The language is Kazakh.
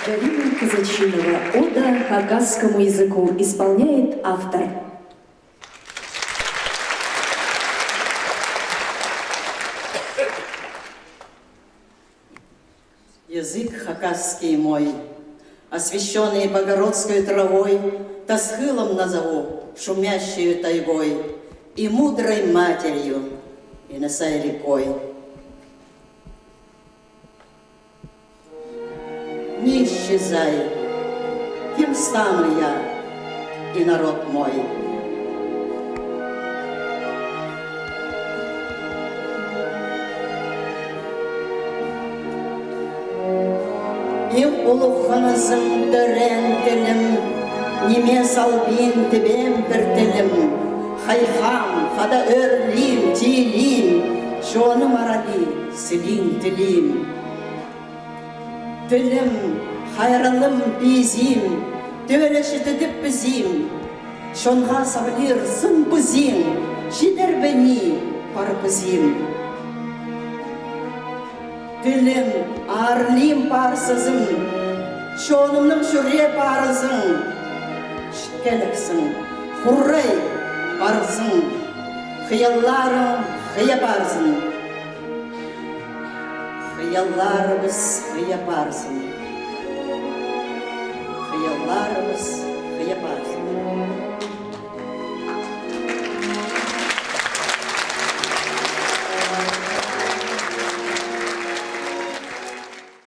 Галина Казачинова. Ода хакасскому языку исполняет автор. Язык хакасский мой, освещенный богородской травой, Тасхылом назову, шумящую тайгой, И мудрой матерью, и носай рекой. Не исчезай, кем стану я и народ мой. Ев улуханасың төрен тілім, неме салбин тібем бір тілім, хайхам, хада өрлим, тилим, шоны марали, сілин тілим. Тілім, хайралым безим, төреші түдіп бізим, шонға сабылыр сын бізим, шидер бәні пар бізим. Тілім, арлим парсызым, шонымның шүре парызың, шіткеліксің, хұррай парызың, қиялларың қия парызың. Қиялларымыз қия парызың. Қиялларымыз қия парызың.